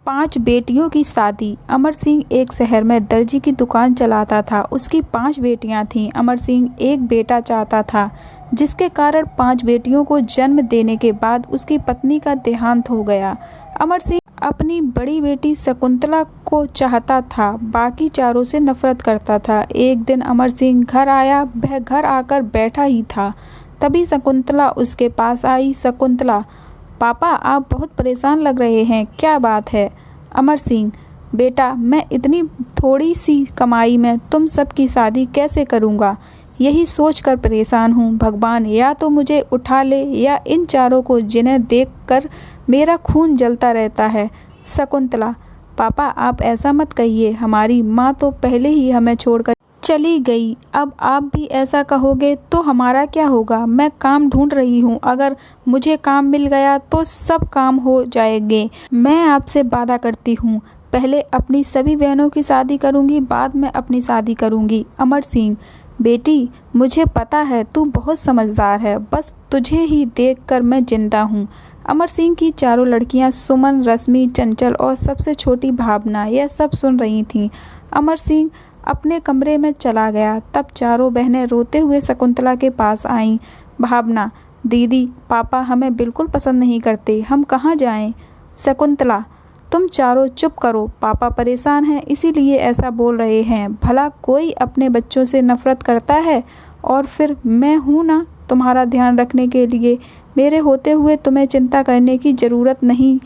5 बेटियों की शादी। अमर सिंह एक शहर में दर्जी की दुकान चलाता था। उसकी 5 बेटियां थीं। अमर सिंह एक बेटा चाहता था, जिसके कारण 5 बेटियों को जन्म देने के बाद उसकी पत्नी का देहांत हो गया। अमर सिंह अपनी बड़ी बेटी शकुंतला को चाहता था, बाकी चारों से नफरत करता था। एक दिन अमर सिंह घर आया। वह घर आकर बैठा ही था, तभी शकुंतला उसके पास आई। शकुंतला, पापा आप बहुत परेशान लग रहे हैं, क्या बात है? अमर सिंह, बेटा मैं इतनी थोड़ी सी कमाई में तुम सबकी शादी कैसे करूँगा, यही सोचकर परेशान हूँ। भगवान या तो मुझे उठा ले या इन चारों को, जिन्हें देखकर मेरा खून जलता रहता है। शकुंतला, पापा आप ऐसा मत कहिए, हमारी माँ तो पहले ही हमें छोड़कर चली गई, अब आप भी ऐसा कहोगे तो हमारा क्या होगा? मैं काम ढूंढ रही हूँ, अगर मुझे काम मिल गया तो सब काम हो जाएंगे। मैं आपसे वादा करती हूँ, पहले अपनी सभी बहनों की शादी करूँगी, बाद में अपनी शादी करूँगी। अमर सिंह, बेटी मुझे पता है तू बहुत समझदार है, बस तुझे ही देखकर मैं जिंदा हूँ। अमर सिंह की चारों लड़कियां सुमन, रश्मि, चंचल और सबसे छोटी भावना यह सब सुन रही थीं। अमर सिंह अपने कमरे में चला गया। तब चारों बहनें रोते हुए शकुंतला के पास आईं। भावना, दीदी पापा हमें बिल्कुल पसंद नहीं करते, हम कहाँ जाएं? शकुंतला, तुम चारों चुप करो, पापा परेशान हैं इसीलिए ऐसा बोल रहे हैं। भला कोई अपने बच्चों से नफरत करता है? और फिर मैं हूँ ना तुम्हारा ध्यान रखने के लिए, मेरे होते हुए तुम्हें चिंता करने की ज़रूरत नहीं।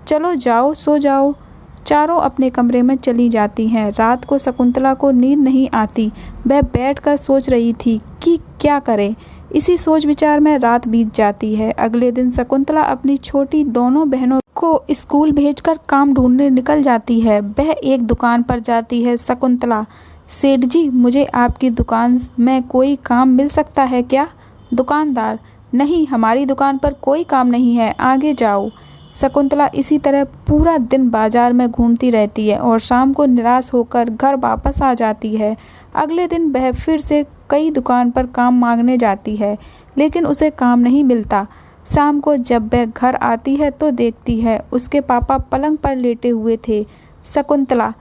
चलो जाओ, सो जाओ। चारों अपने कमरे में चली जाती हैं। रात को शकुंतला को नींद नहीं आती। वह बैठकर सोच रही थी कि क्या करे। इसी सोच विचार में रात बीत जाती है। अगले दिन शकुंतला अपनी छोटी दोनों बहनों को स्कूल भेजकर काम ढूंढने निकल जाती है। वह एक दुकान पर जाती है। शकुंतला, सेठ जी मुझे आपकी दुकान में कोई काम मिल सकता है क्या? दुकानदार, नहीं हमारी दुकान पर कोई काम नहीं है, आगे जाओ। शकुंतला इसी तरह पूरा दिन बाजार में घूमती रहती है और शाम को निराश होकर घर वापस आ जाती है। अगले दिन वह फिर से कई दुकान पर काम मांगने जाती है, लेकिन उसे काम नहीं मिलता। शाम को जब वह घर आती है तो देखती है उसके पापा पलंग पर लेटे हुए थे। शकुंतला,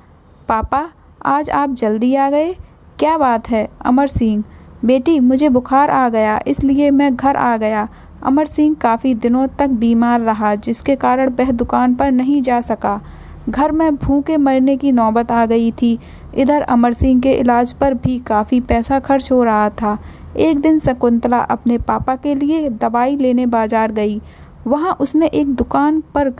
पापा आज आप जल्दी आ गए, क्या बात है? अमर सिंह, बेटी मुझे बुखार आ गया इसलिए मैं घर आ गया। अमर सिंह काफ़ी दिनों तक बीमार रहा, जिसके कारण वह दुकान पर नहीं जा सका। घर में भूखे मरने की नौबत आ गई थी। इधर अमर सिंह के इलाज पर भी काफ़ी पैसा खर्च हो रहा था। एक दिन शकुंतला अपने पापा के लिए दवाई लेने बाजार गई। वहाँ उसने एक दुकान पर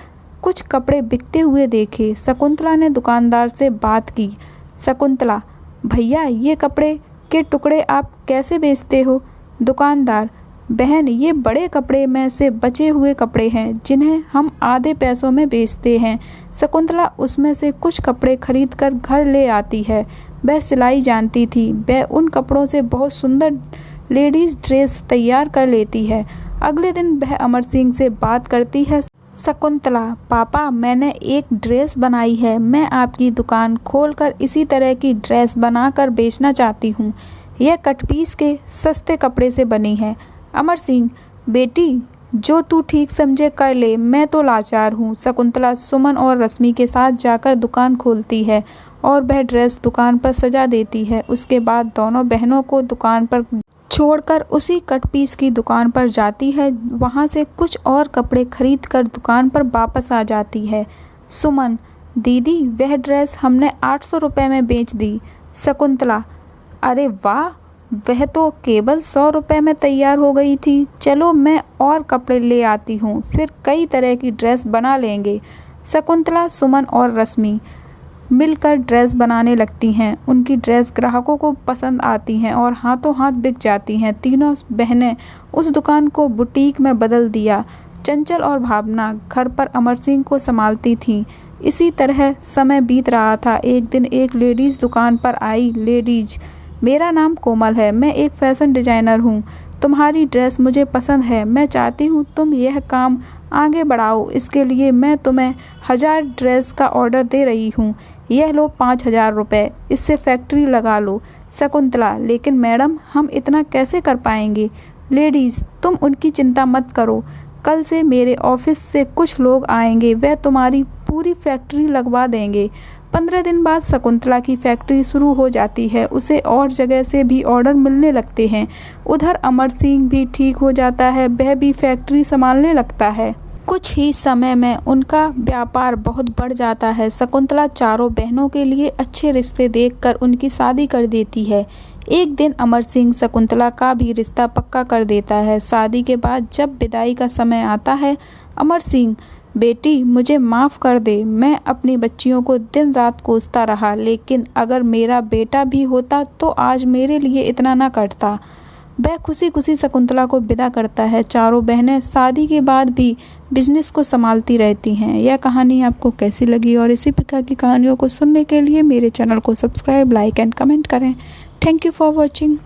कुछ कपड़े बिकते हुए देखे। शकुंतला ने दुकानदार से बात की। शकुंतला, भैया ये कपड़े के टुकड़े आप कैसे बेचते हो? दुकानदार, बहन ये बड़े कपड़े में से बचे हुए कपड़े हैं, जिन्हें हम आधे पैसों में बेचते हैं। शकुंतला उसमें से कुछ कपड़े खरीद कर घर ले आती है। वह सिलाई जानती थी। वह उन कपड़ों से बहुत सुंदर लेडीज़ ड्रेस तैयार कर लेती है। अगले दिन वह अमर सिंह से बात करती है। शकुंतला, पापा मैंने एक ड्रेस बनाई है, मैं आपकी दुकान खोलकर इसी तरह की ड्रेस बनाकर बेचना चाहती हूँ। यह कटपीस के सस्ते कपड़े से बनी है। अमर सिंह, बेटी जो तू ठीक समझे कर ले, मैं तो लाचार हूँ। शकुंतला सुमन और रश्मि के साथ जाकर दुकान खोलती है और वह ड्रेस दुकान पर सजा देती है। उसके बाद दोनों बहनों को दुकान पर छोड़कर उसी कटपीस की दुकान पर जाती है। वहाँ से कुछ और कपड़े खरीद कर दुकान पर वापस आ जाती है। सुमन, दीदी वह ड्रेस हमने 800 रुपये में बेच दी। शकुंतला, अरे वाह, वह तो केवल 100 रुपये में तैयार हो गई थी। चलो मैं और कपड़े ले आती हूँ, फिर कई तरह की ड्रेस बना लेंगे। शकुंतला, सुमन और रश्मि मिलकर ड्रेस बनाने लगती हैं। उनकी ड्रेस ग्राहकों को पसंद आती हैं और हाथों हाथ बिक जाती हैं। तीनों बहनें उस दुकान को बुटीक में बदल दिया। चंचल और भावना घर पर अमर सिंह को संभालती थीं। इसी तरह समय बीत रहा था। एक दिन एक लेडीज़ दुकान पर आई। लेडीज़, मेरा नाम कोमल है, मैं एक फैशन डिज़ाइनर हूँ। तुम्हारी ड्रेस मुझे पसंद है, मैं चाहती हूँ तुम यह काम आगे बढ़ाओ। इसके लिए मैं तुम्हें 1000 ड्रेस का ऑर्डर दे रही हूँ। यह लो 5000 रुपये, इससे फैक्ट्री लगा लो। शकुंतला, लेकिन मैडम हम इतना कैसे कर पाएंगे? लेडीज़, तुम उनकी चिंता मत करो, कल से मेरे ऑफिस से कुछ लोग आएंगे, वह तुम्हारी पूरी फैक्ट्री लगवा देंगे। 15 दिन बाद शकुंतला की फैक्ट्री शुरू हो जाती है। उसे और जगह से भी ऑर्डर मिलने लगते हैं। उधर अमर सिंह भी ठीक हो जाता है, वह भी फैक्ट्री संभालने लगता है। कुछ ही समय में उनका व्यापार बहुत बढ़ जाता है। शकुंतला चारों बहनों के लिए अच्छे रिश्ते देखकर उनकी शादी कर देती है। एक दिन अमर सिंह शकुंतला का भी रिश्ता पक्का कर देता है। शादी के बाद जब विदाई का समय आता है, अमर सिंह, बेटी मुझे माफ़ कर दे, मैं अपनी बच्चियों को दिन रात कोसता रहा, लेकिन अगर मेरा बेटा भी होता तो आज मेरे लिए इतना ना करता। वह खुशी खुशी शकुंतला को विदा करता है। चारों बहनें शादी के बाद भी बिजनेस को संभालती रहती हैं। यह कहानी आपको कैसी लगी और इसी प्रकार की कहानियों को सुनने के लिए मेरे चैनल को सब्सक्राइब, लाइक एंड कमेंट करें। Thank you for watching.